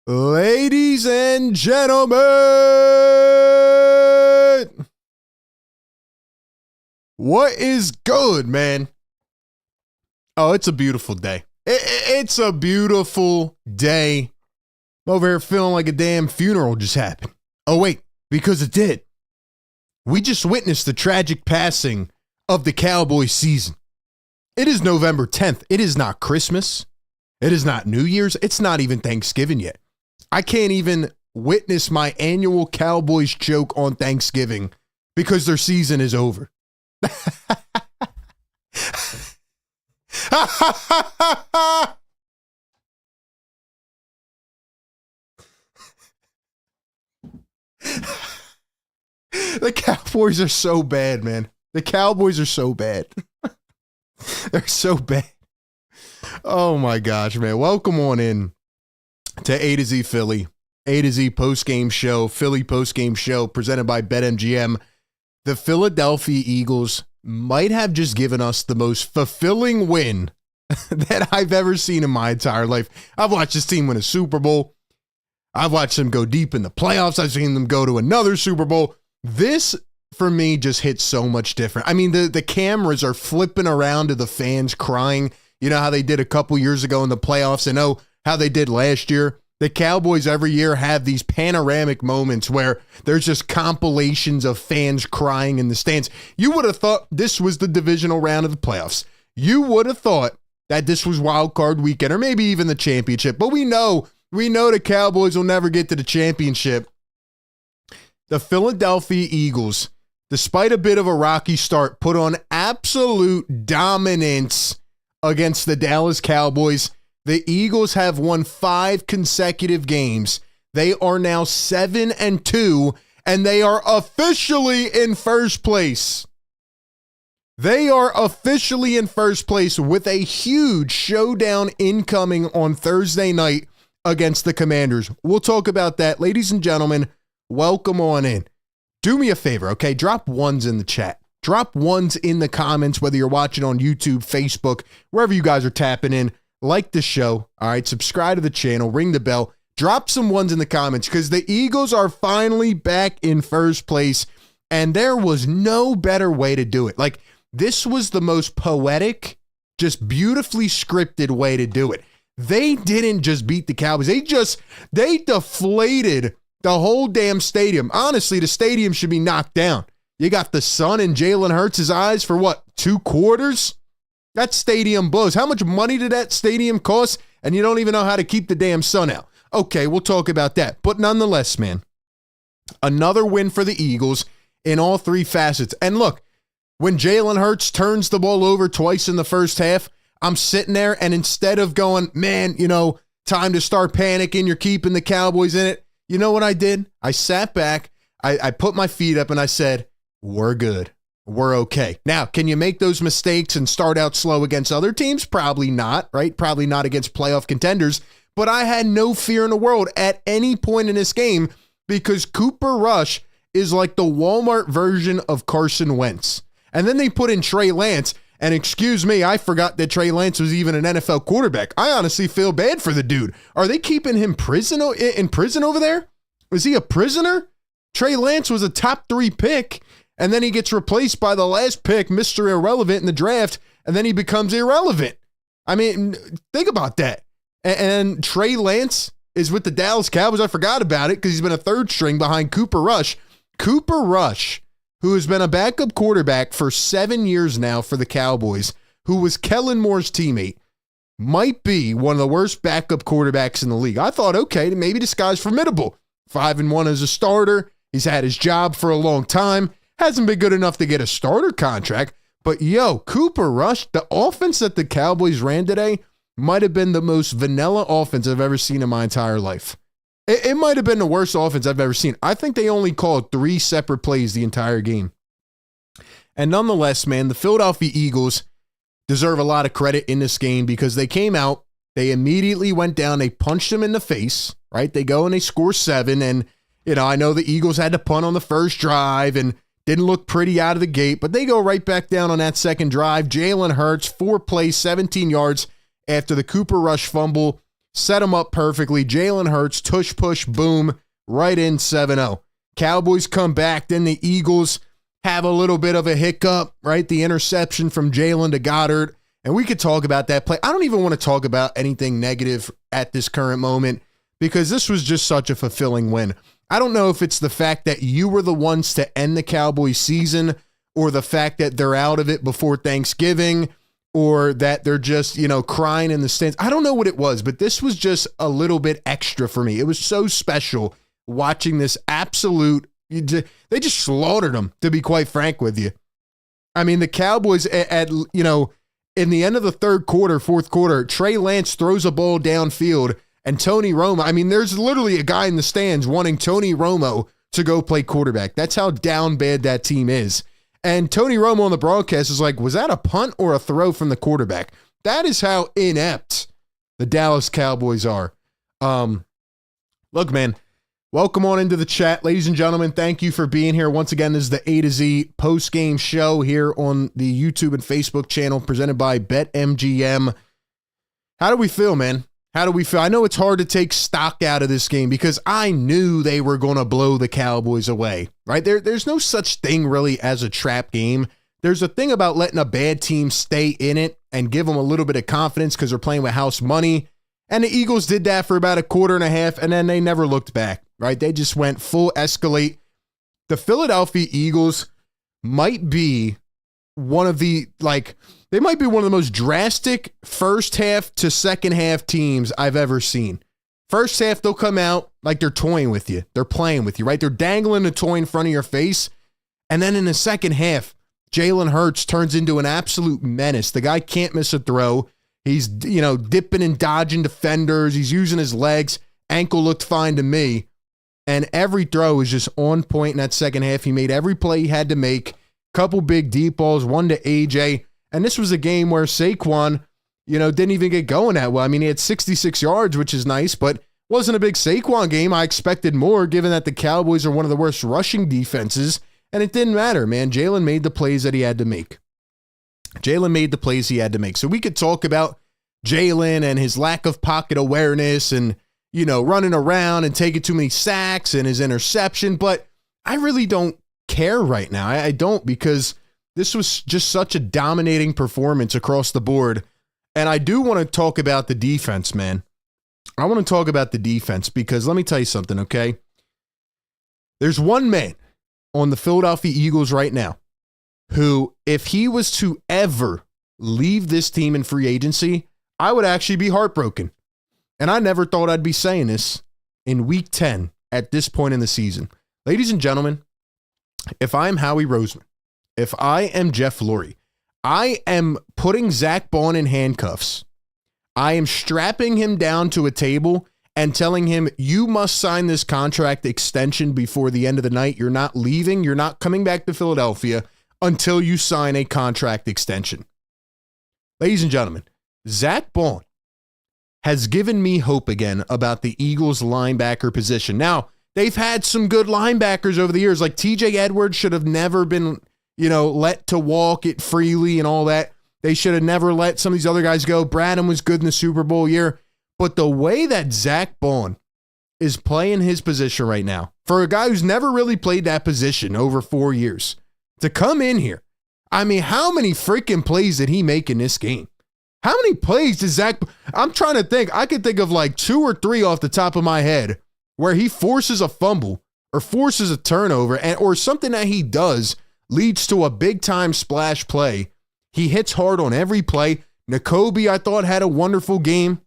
Ladies and gentlemen, what is good, man? Oh, it's a beautiful day. It's a beautiful day. I'm over here feeling like a damn funeral just happened. Oh, wait, because it did. We just witnessed the tragic passing of the Cowboys season. It is November 10th. It is not Christmas. It is not New Year's. It's not even Thanksgiving yet. I can't even witness my annual Cowboys joke on Thanksgiving because their season is over. The Cowboys are so bad, man. The Cowboys are so bad. They're so bad. Oh my gosh, man. Welcome on in to A to Z Philly, A to Z postgame show, Philly postgame show presented by BetMGM. The Philadelphia Eagles might have just given us the most fulfilling win that I've ever seen in my entire life. I've watched this team win a Super Bowl. I've watched them go deep in the playoffs. I've seen them go to another Super Bowl. This, for me, just hits so much different. I mean, the cameras are flipping around to the fans crying. You know how they did a couple years ago in the playoffs, and how they did last year. The Cowboys every year have these panoramic moments where there's just compilations of fans crying in the stands. You would have thought this was the divisional round of the playoffs. You would have thought that this was wild card weekend or maybe even the championship. But we know the Cowboys will never get to the championship. The Philadelphia Eagles, despite a bit of a rocky start, put on absolute dominance against the Dallas Cowboys. The Eagles have won 5 consecutive games. They are now 7-2, and they are officially in first place. They are officially in first place with a huge showdown incoming on Thursday night against the Commanders. We'll talk about that. Ladies and gentlemen, welcome on in. Do me a favor, okay? Drop ones in the chat. Drop ones in the comments, whether you're watching on YouTube, Facebook, wherever you guys are tapping in. Like the show, all right? Subscribe to the channel, ring the bell. Drop some ones in the comments because the Eagles are finally back in first place, and there was no better way to do it. Like, this was the most poetic, just beautifully scripted way to do it. They didn't just beat the Cowboys. They deflated the whole damn stadium. Honestly, the stadium should be knocked down. You got the sun in Jalen Hurts' eyes for what, 2 quarters? That stadium blows. How much money did that stadium cost? And you don't even know how to keep the damn sun out. Okay, we'll talk about that. But nonetheless, man, another win for the Eagles in all 3 facets. And look, when Jalen Hurts turns the ball over twice in the first half, I'm sitting there, and instead of going, man, time to start panicking, you're keeping the Cowboys in it. You know what I did? I sat back, I put my feet up, and I said, we're good. We're okay. Now, can you make those mistakes and start out slow against other teams? Probably not, right? Probably not against playoff contenders. But I had no fear in the world at any point in this game because Cooper Rush is like the Walmart version of Carson Wentz. And then they put in Trey Lance. And excuse me, I forgot that Trey Lance was even an NFL quarterback. I honestly feel bad for the dude. Are they keeping him in prison over there? Is he a prisoner? Trey Lance was a top 3 pick. And then he gets replaced by the last pick, Mr. Irrelevant in the draft, and then he becomes irrelevant. I mean, think about that. And Trey Lance is with the Dallas Cowboys. I forgot about it because he's been a 3rd string behind Cooper Rush. Cooper Rush, who has been a backup quarterback for 7 years now for the Cowboys, who was Kellen Moore's teammate, might be one of the worst backup quarterbacks in the league. I thought, okay, maybe this guy's formidable. 5-1 as a starter. He's had his job for a long time. Hasn't been good enough to get a starter contract, but Cooper Rush, the offense that the Cowboys ran today might have been the most vanilla offense I've ever seen in my entire life. It might have been the worst offense I've ever seen. I think they only called 3 separate plays the entire game. And nonetheless, man, the Philadelphia Eagles deserve a lot of credit in this game because they came out, they immediately went down, they punched them in the face, right? They go and they score 7, and, I know the Eagles had to punt on the first drive, and didn't look pretty out of the gate, but they go right back down on that second drive. Jalen Hurts, 4 plays, 17 yards after the Cooper Rush fumble, set them up perfectly. Jalen Hurts, tush push, boom, right in 7-0. Cowboys come back, then the Eagles have a little bit of a hiccup, right? The interception from Jalen to Goedert. And we could talk about that play. I don't even want to talk about anything negative at this current moment because this was just such a fulfilling win. I don't know if it's the fact that you were the ones to end the Cowboys season or the fact that they're out of it before Thanksgiving or that they're just, crying in the stands. I don't know what it was, but this was just a little bit extra for me. It was so special watching this absolute, they just slaughtered them, to be quite frank with you. I mean, the Cowboys in the end of the fourth quarter, Trey Lance throws a ball downfield and Tony Romo, I mean, there's literally a guy in the stands wanting Tony Romo to go play quarterback. That's how down bad that team is. And Tony Romo on the broadcast is like, was that a punt or a throw from the quarterback? That is how inept the Dallas Cowboys are. Look, man, welcome on into the chat. Ladies and gentlemen, thank you for being here. Once again, this is the A to Z post-game show here on the YouTube and Facebook channel presented by BetMGM. How do we feel, man? How do we feel? I know it's hard to take stock out of this game because I knew they were going to blow the Cowboys away, right? There's no such thing really as a trap game. There's a thing about letting a bad team stay in it and give them a little bit of confidence because they're playing with house money. And the Eagles did that for about a quarter and a half, and then they never looked back, right? They just went full escalate. The Philadelphia Eagles might be one of the, they might be one of the most drastic first half to second half teams I've ever seen. First half, they'll come out like they're toying with you. They're playing with you, right? They're dangling a toy in front of your face. And then in the second half, Jalen Hurts turns into an absolute menace. The guy can't miss a throw. He's, dipping and dodging defenders. He's using his legs. Ankle looked fine to me. And every throw was just on point in that second half. He made every play he had to make. Couple big deep balls, one to AJ. And this was a game where Saquon, didn't even get going that well. I mean, he had 66 yards, which is nice, but wasn't a big Saquon game. I expected more, given that the Cowboys are one of the worst rushing defenses. And it didn't matter, man. Jalen made the plays that he had to make. So we could talk about Jalen and his lack of pocket awareness and, running around and taking too many sacks and his interception. But I really don't care right now. I don't, because this was just such a dominating performance across the board. And I do want to talk about the defense, man. I want to talk about the defense because let me tell you something, okay? There's one man on the Philadelphia Eagles right now who, if he was to ever leave this team in free agency, I would actually be heartbroken. And I never thought I'd be saying this in week 10 at this point in the season. Ladies and gentlemen, if I'm Howie Roseman, if I am Jeff Lurie, I am putting Zach Bond in handcuffs. I am strapping him down to a table and telling him, you must sign this contract extension before the end of the night. You're not leaving. You're not coming back to Philadelphia until you sign a contract extension. Ladies and gentlemen, Zach Bond has given me hope again about the Eagles linebacker position. Now, they've had some good linebackers over the years. Like TJ Edwards should have never been, let to walk it freely and all that. They should have never let some of these other guys go. Bradham was good in the Super Bowl year. But the way that Zach Bond is playing his position right now, for a guy who's never really played that position over 4 years, to come in here, I mean, how many freaking plays did he make in this game? How many plays did Zach... I'm trying to think. I could think of like 2 or 3 off the top of my head where he forces a fumble or forces a turnover or something that he does leads to a big-time splash play. He hits hard on every play. Nakobe, I thought, had a wonderful game.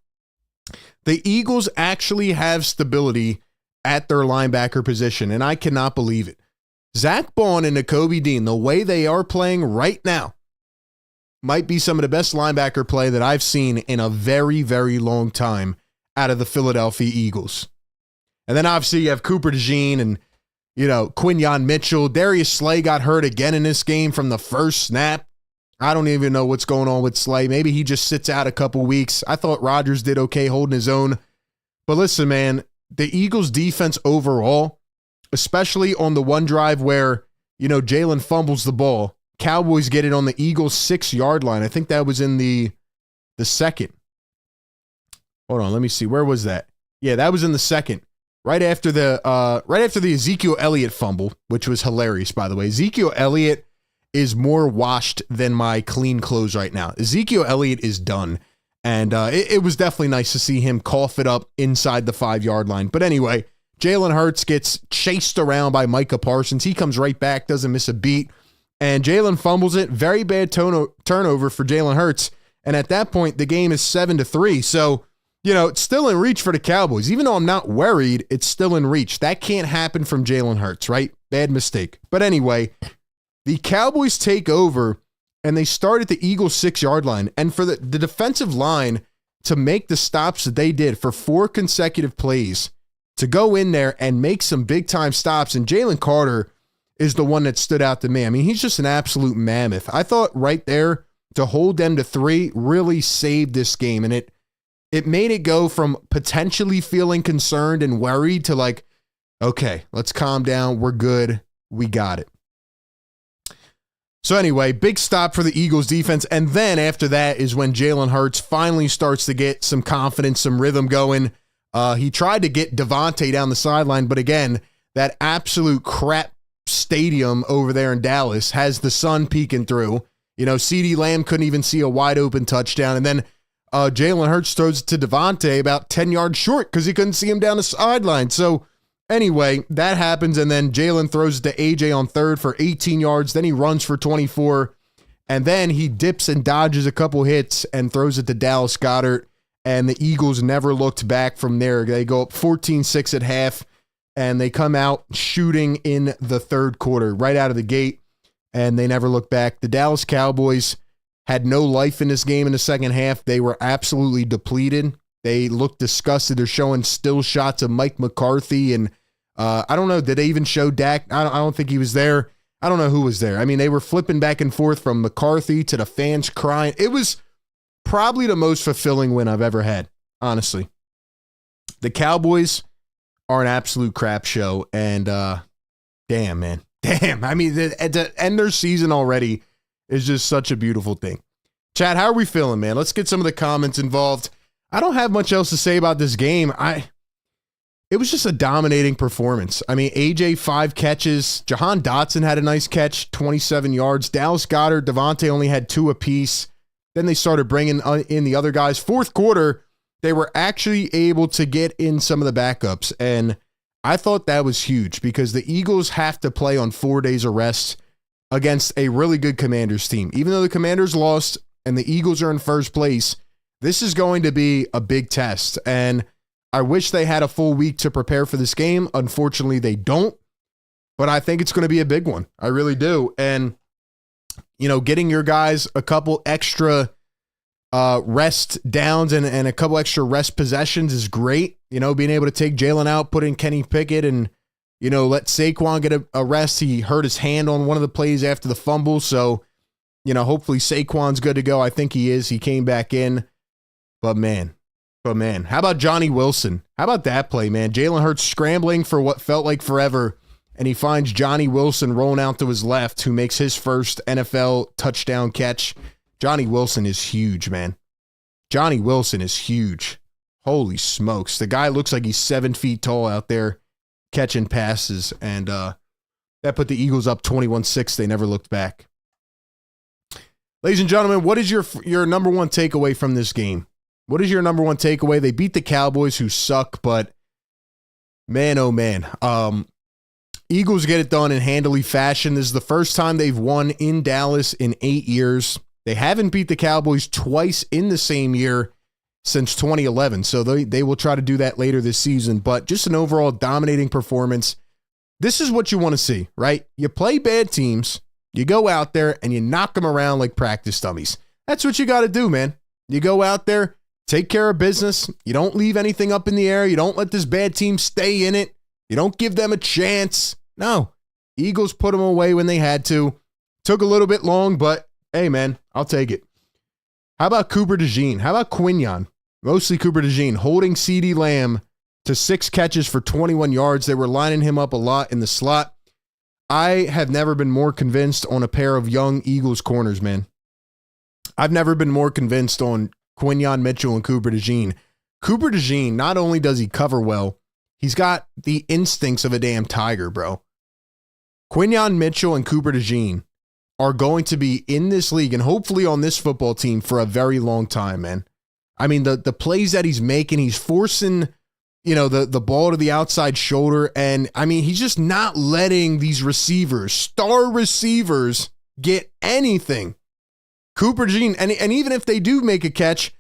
The Eagles actually have stability at their linebacker position, and I cannot believe it. Zach Bond and Nakobe Dean, the way they are playing right now, might be some of the best linebacker play that I've seen in a very, very long time out of the Philadelphia Eagles. And then obviously you have Cooper DeJean and, Quinyon Mitchell. Darius Slay got hurt again in this game from the first snap. I don't even know what's going on with Slay. Maybe he just sits out a couple weeks. I thought Rodgers did okay holding his own. But listen, man, the Eagles defense overall, especially on the one drive where, Jalen fumbles the ball, Cowboys get it on the Eagles' 6-yard line. I think that was in the second. Hold on, let me see. Where was that? Yeah, that was in the second. Right after the Ezekiel Elliott fumble, which was hilarious, by the way. Ezekiel Elliott is more washed than my clean clothes right now. Ezekiel Elliott is done. And it was definitely nice to see him cough it up inside the 5-yard line. But anyway, Jalen Hurts gets chased around by Micah Parsons. He comes right back, doesn't miss a beat. And Jalen fumbles it. Very bad turnover for Jalen Hurts. And at that point, the game is 7-3. So, it's still in reach for the Cowboys. Even though I'm not worried, it's still in reach. That can't happen from Jalen Hurts, right? Bad mistake. But anyway, the Cowboys take over, and they start at the Eagles' 6-yard line. And for the defensive line to make the stops that they did for 4 consecutive plays, to go in there and make some big-time stops, and Jalen Carter is the one that stood out to me. I mean, he's just an absolute mammoth. I thought right there to hold them to 3 really saved this game, and it made it go from potentially feeling concerned and worried to like, okay, let's calm down. We're good. We got it. So anyway, big stop for the Eagles defense. And then after that is when Jalen Hurts finally starts to get some confidence, some rhythm going. He tried to get Devontae down the sideline, but again, that absolute crap stadium over there in Dallas has the sun peeking through. CeeDee Lamb couldn't even see a wide open touchdown. And then Jalen Hurts throws it to Devontae about 10 yards short because he couldn't see him down the sideline. So anyway, that happens, and then Jalen throws it to AJ on third for 18 yards. Then he runs for 24, and then he dips and dodges a couple hits and throws it to Dallas Goedert, and the Eagles never looked back from there. They go up 14-6 at half, and they come out shooting in the third quarter right out of the gate, and they never look back. The Dallas Cowboys had no life in this game in the second half. They were absolutely depleted. They looked disgusted. They're showing still shots of Mike McCarthy, and I don't know, did they even show Dak? I don't think he was there. I don't know who was there. I mean, they were flipping back and forth from McCarthy to the fans crying. It was probably the most fulfilling win I've ever had, honestly. The Cowboys are an absolute crap show, and damn, man. Damn. I mean, to end their season already is just such a beautiful thing. Chad, how are we feeling, man? Let's get some of the comments involved. I don't have much else to say about this game. It was just a dominating performance. I mean, AJ, 5 catches. Jahan Dotson had a nice catch, 27 yards. Dallas Goedert, Devontae only had 2 apiece. Then they started bringing in the other guys. Fourth quarter, they were actually able to get in some of the backups. And I thought that was huge because the Eagles have to play on 4 days of rest against a really good Commanders team. Even though the Commanders lost and the Eagles are in first place, this is going to be a big test. And I wish they had a full week to prepare for this game. Unfortunately, they don't. But I think it's going to be a big one. I really do. And, getting your guys a couple extra rest downs and a couple extra rest possessions is great. Being able to take Jalen out, put in Kenny Pickett, and, let Saquon get a rest. He hurt his hand on one of the plays after the fumble. So, hopefully Saquon's good to go. I think he is. He came back in. But man, how about Johnny Wilson? How about that play, man? Jalen Hurts scrambling for what felt like forever, and he finds Johnny Wilson rolling out to his left, who makes his first NFL touchdown catch. Johnny Wilson is huge, man. Johnny Wilson is huge. Holy smokes. The guy looks like he's 7 feet tall out there catching passes, and that put the Eagles up 21-6. They never looked back. Ladies and gentlemen, what is your number one takeaway from this game? What is your number one takeaway? They beat the Cowboys, who suck, but man, oh man. Eagles get it done in handily fashion. This is the first time they've won in Dallas in 8 years. They haven't beat the Cowboys twice in the same year since 2011, so they will try to do that later this season, but just an overall dominating performance. This is what you want to see, right? You play bad teams, you go out there, and you knock them around like practice dummies. That's what you got to do, man. You go out there, take care of business. You don't leave anything up in the air. You don't let this bad team stay in it. You don't give them a chance. No. Eagles put them away when they had to. Took a little bit long, but hey, man, I'll take it. How about Cooper DeJean? How about Quinyon? Mostly Cooper DeJean holding CeeDee Lamb to 6 catches for 21 yards. They were lining him up a lot in the slot. I have never been more convinced on a pair of young Eagles corners, man. I've never been more convinced on Quinyon Mitchell and Cooper DeJean. Cooper DeJean, not only does he cover well, he's got the instincts of a damn tiger, bro. Quinyon Mitchell and Cooper DeJean are going to be in this league and hopefully on this football team for a very long time, man. I mean, the plays that he's making, he's forcing, the ball to the outside shoulder. And I mean, he's just not letting these receivers, star receivers, get anything. Cooper DeJean, and even if they do make a catch,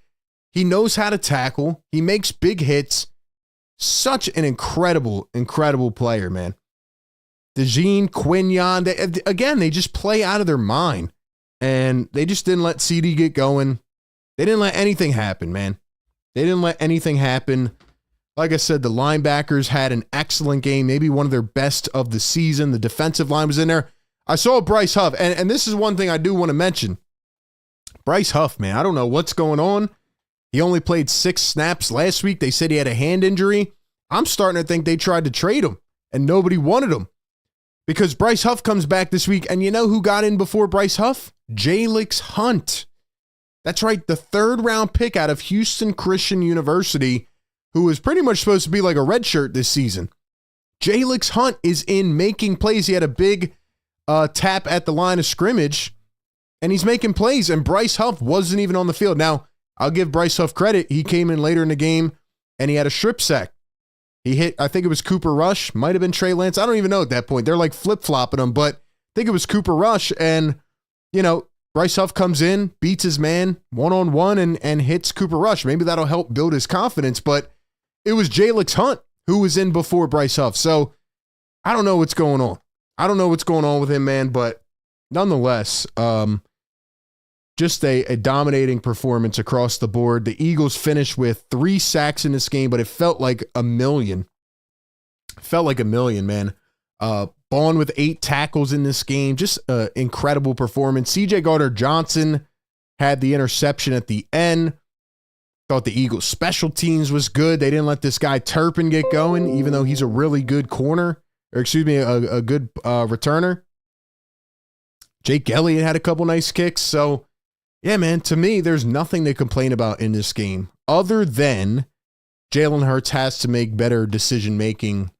he knows how to tackle. He makes big hits. Such an incredible, incredible player, man. DeJean, Quinyon, they just play out of their mind. And they just didn't let CD get going. They didn't let anything happen, man. They didn't let anything happen. Like I said, the linebackers had an excellent game, maybe one of their best of the season. The defensive line was in there. I saw Bryce Huff, and this is one thing I do want to mention. Bryce Huff, man, I don't know what's going on. He only played 6 snaps last week. They said he had a hand injury. I'm starting to think they tried to trade him, and nobody wanted him. Because Bryce Huff comes back this week, and you know who got in before Bryce Huff? Jalen Hunt. That's right, the 3rd-round pick out of Houston Christian University, who was pretty much supposed to be like a redshirt this season. Jalen Hunt is in making plays. He had a big tap at the line of scrimmage, and he's making plays, and Bryce Huff wasn't even on the field. Now, I'll give Bryce Huff credit. He came in later in the game, and he had a strip sack. He hit, I think it was Cooper Rush, might have been Trey Lance. I don't even know at that point. They're like flip-flopping him, but I think it was Cooper Rush, and, Bryce Huff comes in, beats his man one-on-one, and hits Cooper Rush. Maybe that'll help build his confidence, but it was Jalen Hunt who was in before Bryce Huff. So I don't know what's going on. I don't know what's going on with him, man, but nonetheless, just a dominating performance across the board. The Eagles finished with 3 sacks in this game, but it felt like a million. Felt like a million, man. Bond with 8 tackles in this game. Just an incredible performance. CJ Gardner-Johnson had the interception at the end. Thought the Eagles' special teams was good. They didn't let this guy Turpin get going, even though he's a really good a good returner. Jake Elliott had a couple nice kicks. So, yeah, man, to me, there's nothing to complain about in this game other than Jalen Hurts has to make better decision-making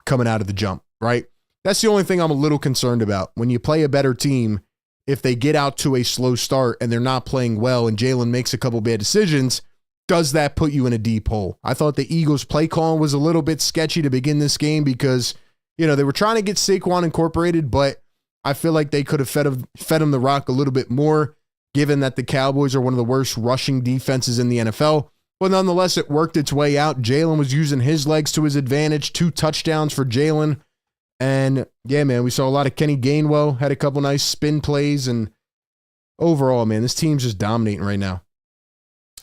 coming out of the jump, right? That's the only thing I'm a little concerned about. When you play a better team, if they get out to a slow start and they're not playing well and Jalen makes a couple bad decisions, does that put you in a deep hole? I thought the Eagles' play calling was a little bit sketchy to begin this game because, they were trying to get Saquon incorporated, but I feel like they could have fed him the rock a little bit more, given that the Cowboys are one of the worst rushing defenses in the NFL. But nonetheless, it worked its way out. Jalen was using his legs to his advantage. 2 touchdowns for Jalen. And, yeah, man, we saw a lot of Kenny Gainwell, had a couple nice spin plays. And overall, man, this team's just dominating right now.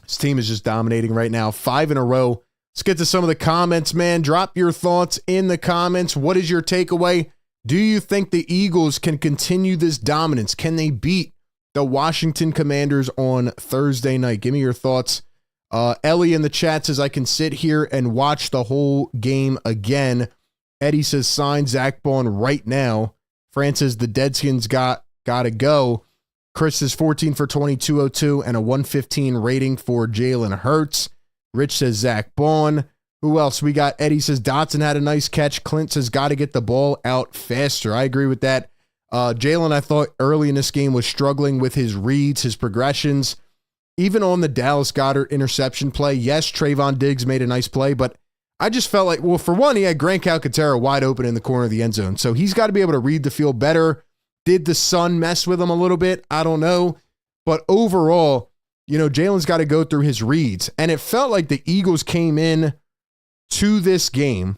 This team is just dominating right now. 5 in a row. Let's get to some of the comments, man. Drop your thoughts in the comments. What is your takeaway? Do you think the Eagles can continue this dominance? Can they beat the Washington Commanders on Thursday night? Give me your thoughts. Ellie in the chat says, I can sit here and watch the whole game again. Eddie says, sign Zach Bond right now. Fran says, the Deadskins got to go. Chris is 14 for 2202 and a 115 rating for Jalen Hurts. Rich says Zach Bond. Who else? We got Eddie says Dotson had a nice catch. Clint says got to get the ball out faster. I agree with that. Jalen, I thought early in this game was struggling with his reads, his progressions. Even on the Dallas Goedert interception play, yes, Trayvon Diggs made a nice play, but I just felt like, well, for one, he had Grant Calcaterra wide open in the corner of the end zone. So he's got to be able to read the field better. Did the sun mess with him a little bit? I don't know. But overall, Jalen's got to go through his reads. And it felt like the Eagles came in to this game,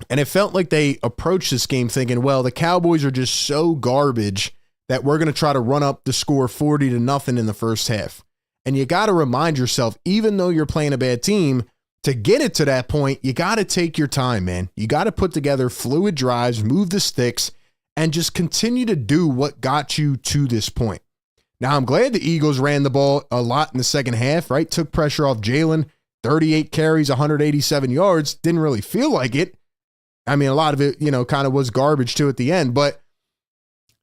and it felt like they approached this game thinking, well, the Cowboys are just so garbage that we're going to try to run up the score 40-0 in the first half. And you got to remind yourself, even though you're playing a bad team, to get it to that point, you got to take your time, man. You got to put together fluid drives, move the sticks, and just continue to do what got you to this point. Now, I'm glad the Eagles ran the ball a lot in the second half, right? Took pressure off Jalen, 38 carries, 187 yards. Didn't really feel like it. I mean, a lot of it, kind of was garbage too at the end, but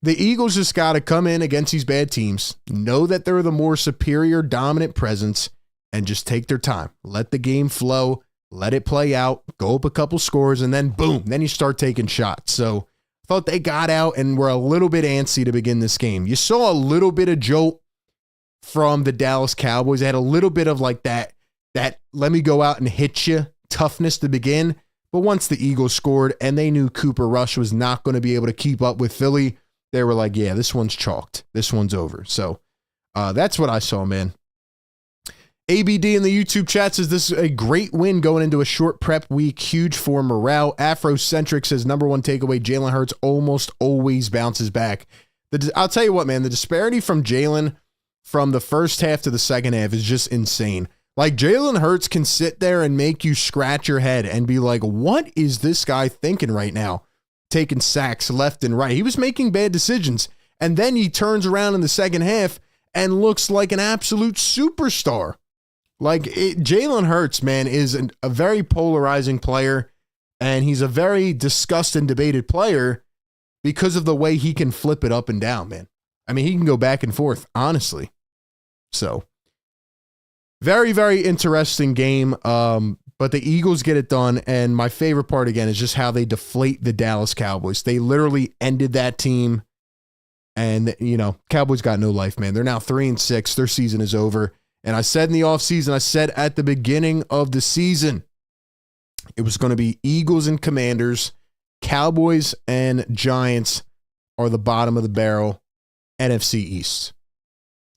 the Eagles just got to come in against these bad teams, know that they're the more superior, dominant presence, and just take their time. Let the game flow. Let it play out. Go up a couple scores, and then boom. Then you start taking shots. So I thought they got out and were a little bit antsy to begin this game. You saw a little bit of jolt from the Dallas Cowboys. They had a little bit of like that let me go out and hit you toughness to begin. But once the Eagles scored and they knew Cooper Rush was not going to be able to keep up with Philly, they were like, yeah, this one's chalked. This one's over. So that's what I saw, man. ABD in the YouTube chat says this is a great win going into a short prep week. Huge for morale. Afrocentric says number one takeaway, Jalen Hurts almost always bounces back. I'll tell you what, man, the disparity from Jalen from the first half to the second half is just insane. Like Jalen Hurts can sit there and make you scratch your head and be like, what is this guy thinking right now? Taking sacks left and right. He was making bad decisions. And then he turns around in the second half and looks like an absolute superstar. Like Jalen Hurts, man, is a very polarizing player. And he's a very discussed and debated player because of the way he can flip it up and down, man. I mean, he can go back and forth, honestly. So very, very interesting game. But the Eagles get it done. And my favorite part, again, is just how they deflate the Dallas Cowboys. They literally ended that team. And, you know, Cowboys got no life, man. They're now 3-6. Their season is over. And I said in the offseason, I said at the beginning of the season, it was going to be Eagles and Commanders. Cowboys and Giants are the bottom of the barrel. NFC East.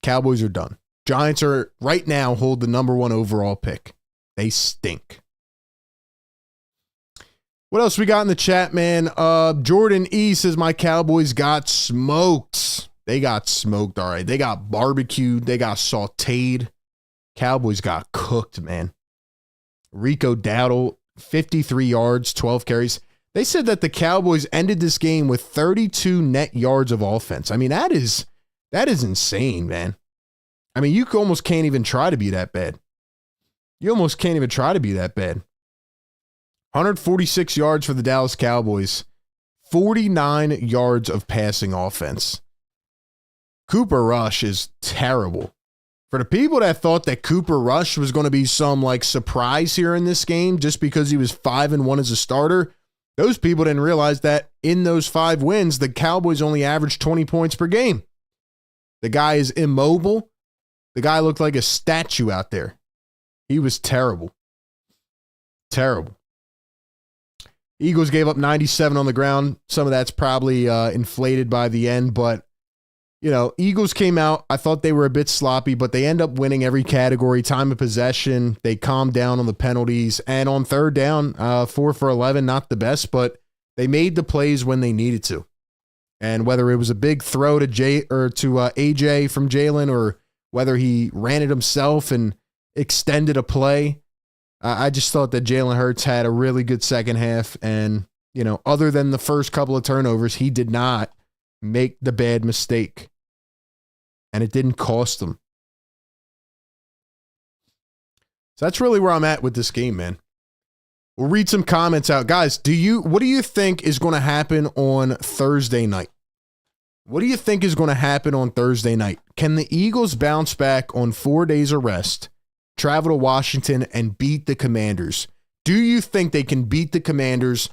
Cowboys are done. Giants are right now hold the number one overall pick. They stink. What else we got in the chat, man? Jordan E says my Cowboys got smoked. They got smoked, all right. They got barbecued. They got sauteed. Cowboys got cooked, man. Rico Dowdle, 53 yards, 12 carries. They said that the Cowboys ended this game with 32 net yards of offense. I mean, that is insane, man. I mean, you almost can't even try to be that bad. You almost can't even try to be that bad. 146 yards for the Dallas Cowboys. 49 yards of passing offense. Cooper Rush is terrible. For the people that thought that Cooper Rush was going to be some like surprise here in this game just because he was 5-1 as a starter, those people didn't realize that in those 5 wins, the Cowboys only averaged 20 points per game. The guy is immobile. The guy looked like a statue out there. He was terrible. Terrible. Eagles gave up 97 on the ground. Some of that's probably inflated by the end, but you know, Eagles came out. I thought they were a bit sloppy, but they end up winning every category. Time of possession, they calmed down on the penalties, and on third down, 4 for 11, not the best, but they made the plays when they needed to. And whether it was a big throw to AJ from Jalen, or whether he ran it himself and extended a play, I just thought that Jalen Hurts had a really good second half. And, you know, other than the first couple of turnovers, he did not make the bad mistake. And it didn't cost them. So that's really where I'm at with this game, man. We'll read some comments out. Guys, what do you think is going to happen on Thursday night? What do you think is going to happen on Thursday night? Can the Eagles bounce back on 4 days of rest, travel to Washington, and beat the Commanders? Do you think they can beat the Commanders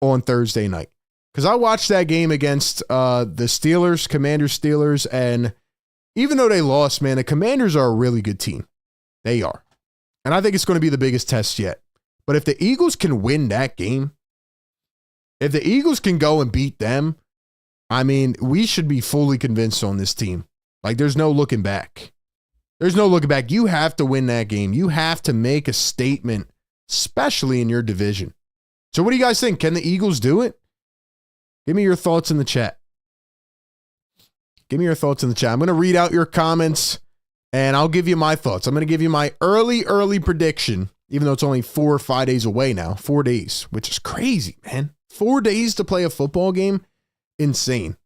on Thursday night? Because I watched that game against the Steelers, Commanders-Steelers, and even though they lost, man, the Commanders are a really good team. They are. And I think it's going to be the biggest test yet. But if the Eagles can win that game, if the Eagles can go and beat them, I mean, we should be fully convinced on this team. Like, there's no looking back. There's no looking back. You have to win that game. You have to make a statement, especially in your division. So what do you guys think? Can the Eagles do it? Give me your thoughts in the chat. Give me your thoughts in the chat. I'm going to read out your comments, and I'll give you my thoughts. I'm going to give you my early prediction, even though it's only 4 or 5 days away now. 4 days, which is crazy, man. 4 days to play a football game? Insane.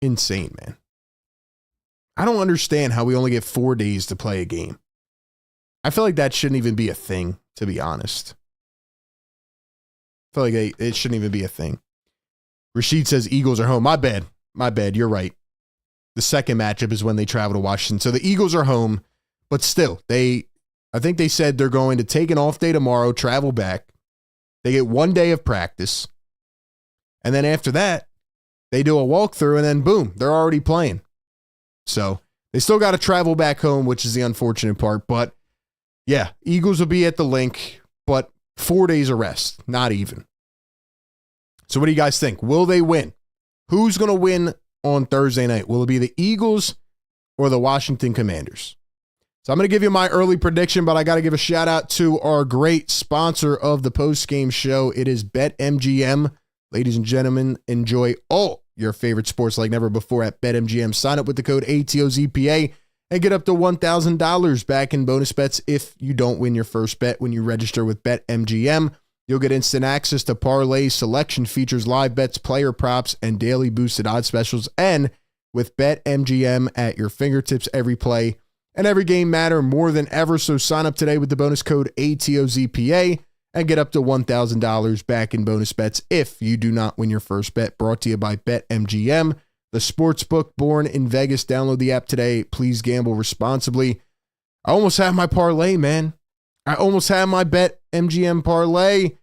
Insane, man. I don't understand how we only get 4 days to play a game. I feel like that shouldn't even be a thing, to be honest. I feel like it shouldn't even be a thing. Rashid says Eagles are home. My bad. You're right. The second matchup is when they travel to Washington. So the Eagles are home, but still, they I think they said they're going to take an off day tomorrow, travel back. They get 1 day of practice. And then after that, they do a walkthrough and then boom, they're already playing. So they still got to travel back home, which is the unfortunate part. But yeah, Eagles will be at the link, but 4 days of rest, not even. So what do you guys think? Will they win? Who's going to win on Thursday night? Will it be the Eagles or the Washington Commanders? So I'm going to give you my early prediction, but I got to give a shout out to our great sponsor of the postgame show. It is BetMGM. Ladies and gentlemen, enjoy all your favorite sports like never before at BetMGM. Sign up with the code ATOZPA and get up to $1,000 back in bonus bets if you don't win your first bet when you register with BetMGM. You'll get instant access to parlays, selection features, live bets, player props, and daily boosted odds specials. And with BetMGM at your fingertips, every play and every game matter more than ever. So sign up today with the bonus code ATOZPA and get up to $1,000 back in bonus bets if you do not win your first bet. Brought to you by BetMGM, the sports book born in Vegas. Download the app today. Please gamble responsibly. I almost have my parlay, man. I almost had my BetMGM parlay.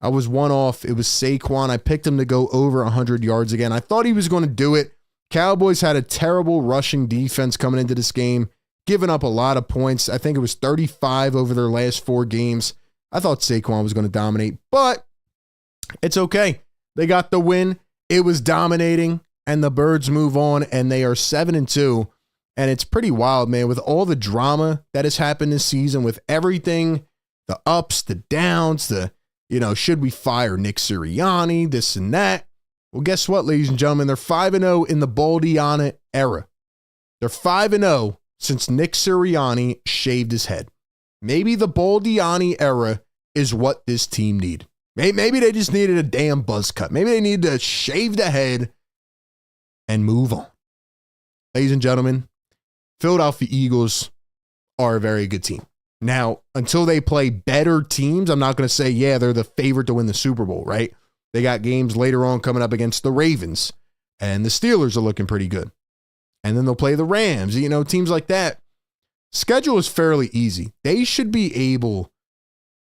I was one off. It was Saquon. I picked him to go over 100 yards again. I thought he was going to do it. Cowboys had a terrible rushing defense coming into this game, giving up a lot of points. I think it was 35 over their last 4 games. I thought Saquon was going to dominate, but it's okay. They got the win. It was dominating, and the Birds move on, and they are 7-2. And it's pretty wild, man, with all the drama that has happened this season, with everything, the ups, the downs, should we fire Nick Sirianni, this and that. Well, guess what, ladies and gentlemen? They're 5-0 in the Baldiana era. They're 5-0 since Nick Sirianni shaved his head. Maybe the Baldiani era is what this team needed. Maybe they just needed a damn buzz cut. Maybe they needed to shave the head and move on. Ladies and gentlemen, Philadelphia Eagles are a very good team. Now, until they play better teams, I'm not going to say, yeah, they're the favorite to win the Super Bowl, right? They got games later on coming up against the Ravens, and the Steelers are looking pretty good. And then they'll play the Rams, teams like that. Schedule is fairly easy. They should be able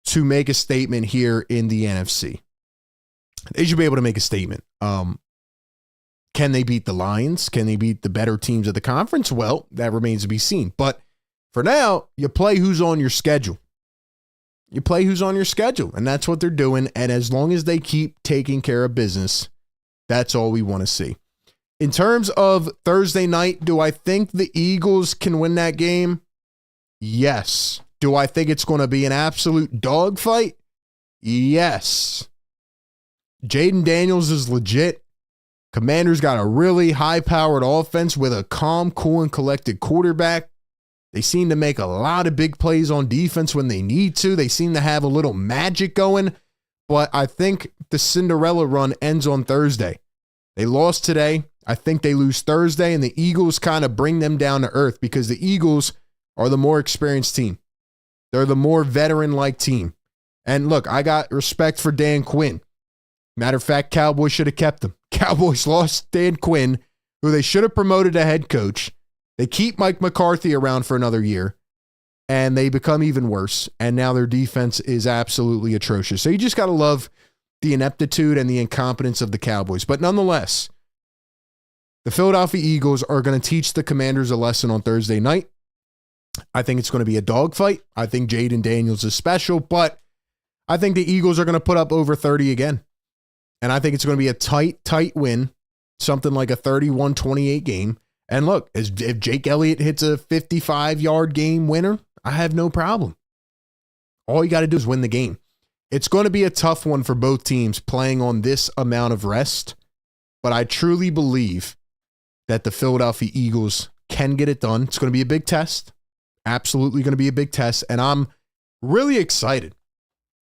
to make a statement here in the NFC. They should be able to make a statement. Can they beat the Lions? Can they beat the better teams of the conference? Well, that remains to be seen. But for now, you play who's on your schedule. You play who's on your schedule, and that's what they're doing. And as long as they keep taking care of business, that's all we want to see. In terms of Thursday night, do I think the Eagles can win that game? Yes. Do I think it's going to be an absolute dogfight? Yes. Jaden Daniels is legit. Commanders got a really high-powered offense with a calm, cool, and collected quarterback. They seem to make a lot of big plays on defense when they need to. They seem to have a little magic going. But I think the Cinderella run ends on Thursday. They lost today. I think they lose Thursday, and the Eagles kind of bring them down to earth because the Eagles are the more experienced team. They're the more veteran-like team. And look, I got respect for Dan Quinn. Matter of fact, Cowboys should have kept him. Cowboys lost Dan Quinn, who they should have promoted to head coach. They keep Mike McCarthy around for another year, and they become even worse. And now their defense is absolutely atrocious. So you just got to love the ineptitude and the incompetence of the Cowboys. But nonetheless, the Philadelphia Eagles are going to teach the Commanders a lesson on Thursday night. I think it's going to be a dogfight. I think Jaden Daniels is special, but I think the Eagles are going to put up over 30 again. And I think it's going to be a tight win, something like a 31-28 game. And look, if Jake Elliott hits a 55-yard game winner, I have no problem. All you got to do is win the game. It's going to be a tough one for both teams playing on this amount of rest, but I truly believe that the Philadelphia Eagles can get it done. It's going to be a big test. Absolutely going to be a big test, and I'm really excited.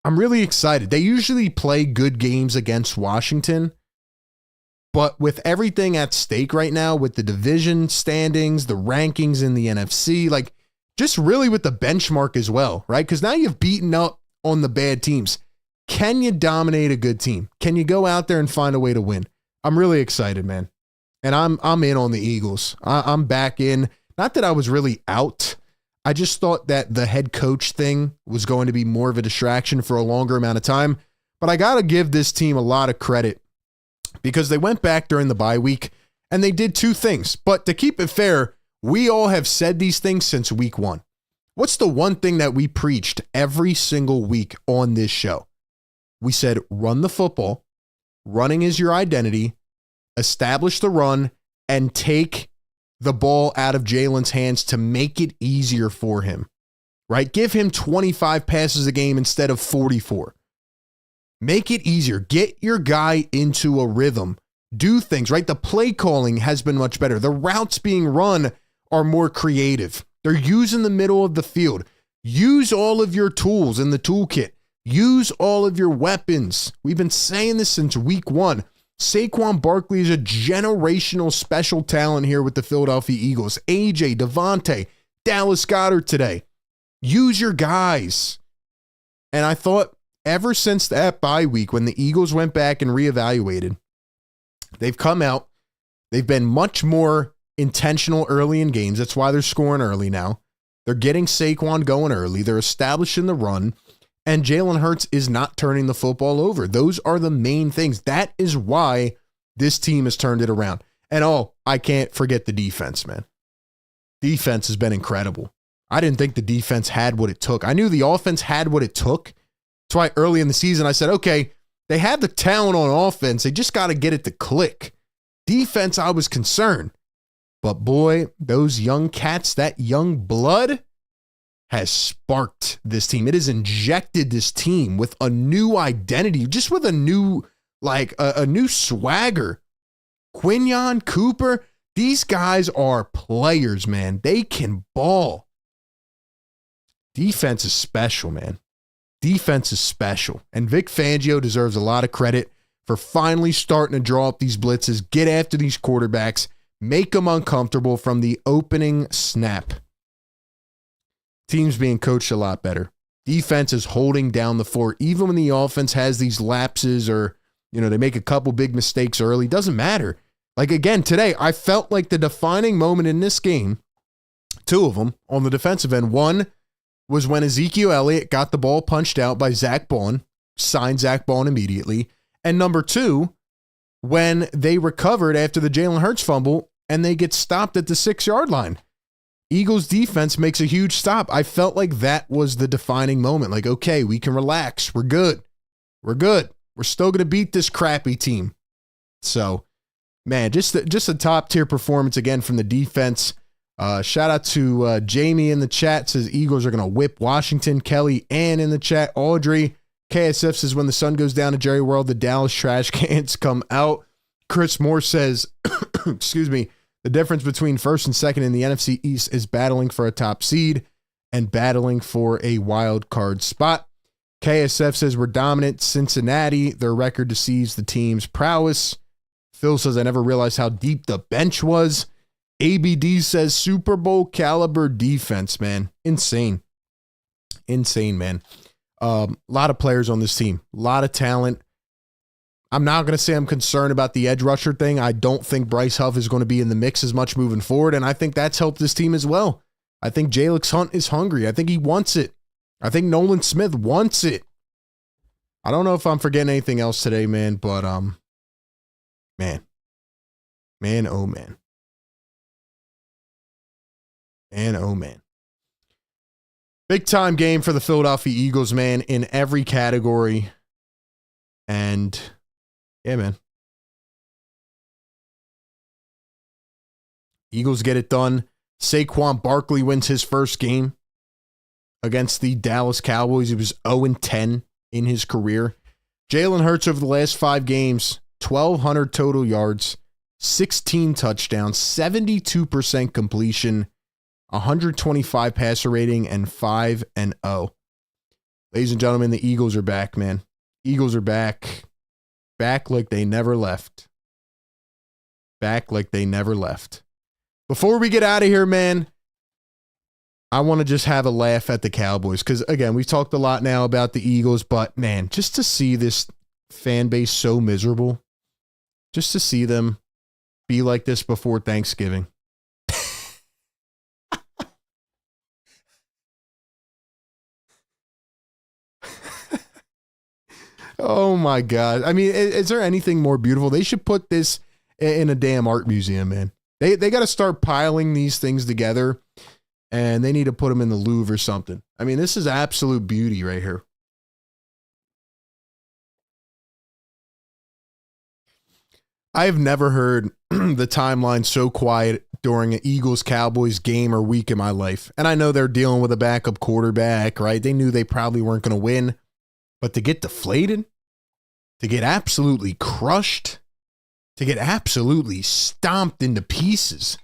They usually play good games against Washington, but with everything at stake right now, with the division standings, the rankings in the NFC, like just really with the benchmark as well, right? Because now you've beaten up on the bad teams. Can you dominate a good team? Can you go out there and find a way to win? I'm really excited, man. And I'm in on the Eagles. I'm back in. Not that I was really out. I just thought that the head coach thing was going to be more of a distraction for a longer amount of time. But I got to give this team a lot of credit because they went back during the bye week and they did two things. But to keep it fair, we all have said these things since week one. What's the one thing that we preached every single week on this show? We said, run the football. Running is your identity. Establish the run and take the ball out of Jalen's hands to make it easier for him, right? Give him 25 passes a game instead of 44. Make it easier. Get your guy into a rhythm. Do things, right? The play calling has been much better. The routes being run are more creative. They're using the middle of the field. Use all of your tools in the toolkit. Use all of your weapons. We've been saying this since week one. Saquon Barkley is a generational special talent here with the Philadelphia Eagles. AJ, Devontae, Dallas Goedert today. Use your guys. And I thought ever since that bye week when the Eagles went back and reevaluated, they've come out. They've been much more intentional early in games. That's why they're scoring early now. They're getting Saquon going early. They're establishing the run. And Jalen Hurts is not turning the football over. Those are the main things. That is why this team has turned it around. And I can't forget the defense, man. Defense has been incredible. I didn't think the defense had what it took. I knew the offense had what it took. That's why early in the season I said, okay, they have the talent on offense. They just got to get it to click. Defense, I was concerned. But boy, those young cats, that young blood has sparked this team. It has injected this team with a new identity, just with a new, a new swagger. Quinyon, Cooper, these guys are players, man. They can ball. Defense is special, man. Defense is special. And Vic Fangio deserves a lot of credit for finally starting to draw up these blitzes, get after these quarterbacks, make them uncomfortable from the opening snap. Team's being coached a lot better. Defense is holding down the fort. Even when the offense has these lapses or, they make a couple big mistakes early, doesn't matter. Like again, today, I felt like the defining moment in this game, two of them on the defensive end. One was when Ezekiel Elliott got the ball punched out by Zach Bond, signed Zach Bond immediately. And number two, when they recovered after the Jalen Hurts fumble and they get stopped at the 6-yard line. Eagles defense makes a huge stop. I felt like that was the defining moment. Like, okay, we can relax. We're good. We're good. We're still going to beat this crappy team. So, man, just a top-tier performance again from the defense. Shout out to Jamie in the chat. Says Eagles are going to whip Washington. Kelly Ann in the chat. Audrey. KSF says when the sun goes down at Jerry World, the Dallas trash cans come out. Chris Moore says, excuse me, the difference between first and second in the NFC East is battling for a top seed and battling for a wild card spot. KSF says we're dominant. Cincinnati, their record deceives the team's prowess. Phil says I never realized how deep the bench was. ABD says Super Bowl caliber defense, man. Insane. Insane, man. A lot of players on this team. A lot of talent. I'm not going to say I'm concerned about the edge rusher thing. I don't think Bryce Huff is going to be in the mix as much moving forward, and I think that's helped this team as well. I think Jalix Hunt is hungry. I think he wants it. I think Nolan Smith wants it. I don't know if I'm forgetting anything else today, man, but man. Man, oh man. Man, oh man. Big time game for the Philadelphia Eagles, man, in every category. And yeah, man. Eagles get it done. Saquon Barkley wins his first game against the Dallas Cowboys. He was 0-10 in his career. Jalen Hurts over the last 5 games, 1,200 total yards, 16 touchdowns, 72% completion, 125 passer rating, and 5-0. Ladies and gentlemen, the Eagles are back, man. Eagles are back. Back like they never left. Back like they never left. Before we get out of here, man, I want to just have a laugh at the Cowboys. Because, again, we've talked a lot now about the Eagles. But, man, just to see this fan base so miserable. Just to see them be like this before Thanksgiving. Oh my God. I mean, is there anything more beautiful? They should put this in a damn art museum, man. They got to start piling these things together, and they need to put them in the Louvre or something. I mean, this is absolute beauty right here. I have never heard the timeline so quiet during an Eagles-Cowboys game or week in my life. And I know they're dealing with a backup quarterback, right? They knew they probably weren't going to win. But to get deflated, to get absolutely crushed, to get absolutely stomped into pieces,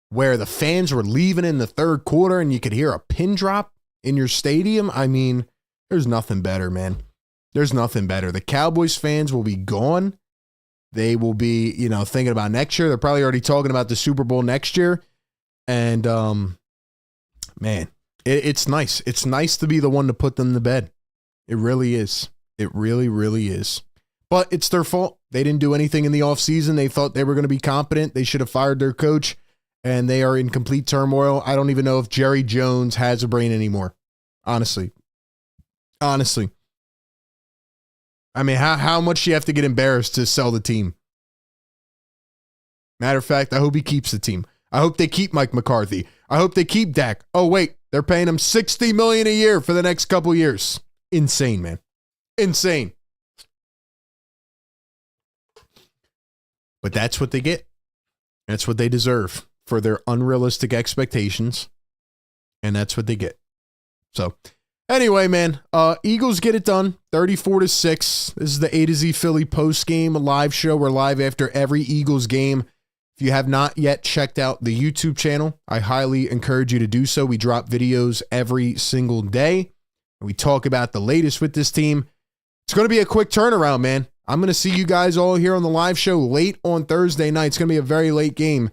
where the fans were leaving in the third quarter and you could hear a pin drop in your stadium, I mean, there's nothing better, man. There's nothing better. The Cowboys fans will be gone. They will be, thinking about next year. They're probably already talking about the Super Bowl next year. And, man, it's nice. It's nice to be the one to put them to bed. It really is. It really, really is. But it's their fault. They didn't do anything in the offseason. They thought they were going to be competent. They should have fired their coach, and they are in complete turmoil. I don't even know if Jerry Jones has a brain anymore. Honestly. I mean, how much do you have to get embarrassed to sell the team? Matter of fact, I hope he keeps the team. I hope they keep Mike McCarthy. I hope they keep Dak. Oh, wait, they're paying him $60 million a year for the next couple years. Insane, man. Insane. But that's what they get. That's what they deserve for their unrealistic expectations. And that's what they get. So, anyway, man, Eagles get it done, 34-6. This is the A to Z Philly post-game live show. We're live after every Eagles game. If you have not yet checked out the YouTube channel, I highly encourage you to do so. We drop videos every single day. We talk about the latest with this team. It's going to be a quick turnaround, man. I'm going to see you guys all here on the live show late on Thursday night. It's going to be a very late game,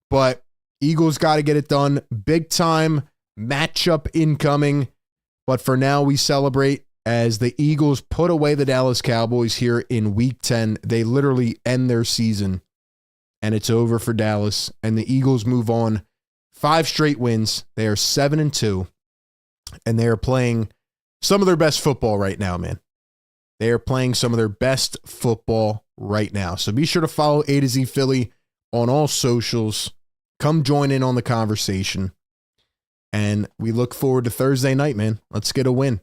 but Eagles got to get it done. Big time matchup incoming. But for now, we celebrate as the Eagles put away the Dallas Cowboys here in Week 10. They literally end their season, and it's over for Dallas. And the Eagles move on. 5 straight wins. They are 7-2, and they are playing some of their best football right now, man. They are playing some of their best football right now. So be sure to follow A to Z Philly on all socials. Come join in on the conversation. And we look forward to Thursday night, man. Let's get a win.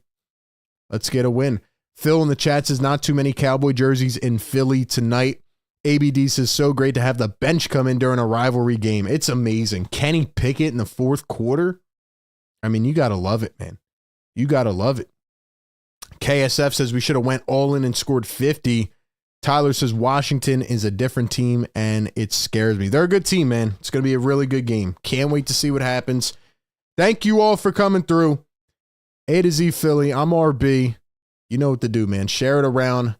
Let's get a win. Phil in the chat says not too many Cowboy jerseys in Philly tonight. ABD says so great to have the bench come in during a rivalry game. It's amazing. Kenny Pickett in the fourth quarter. I mean, you got to love it, man. You got to love it. KSF says we should have went all in and scored 50. Tyler says Washington is a different team, and it scares me. They're a good team, man. It's going to be a really good game. Can't wait to see what happens. Thank you all for coming through. A to Z Philly, I'm RB. You know what to do, man. Share it around,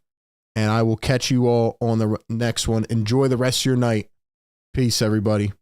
and I will catch you all on the next one. Enjoy the rest of your night. Peace, everybody.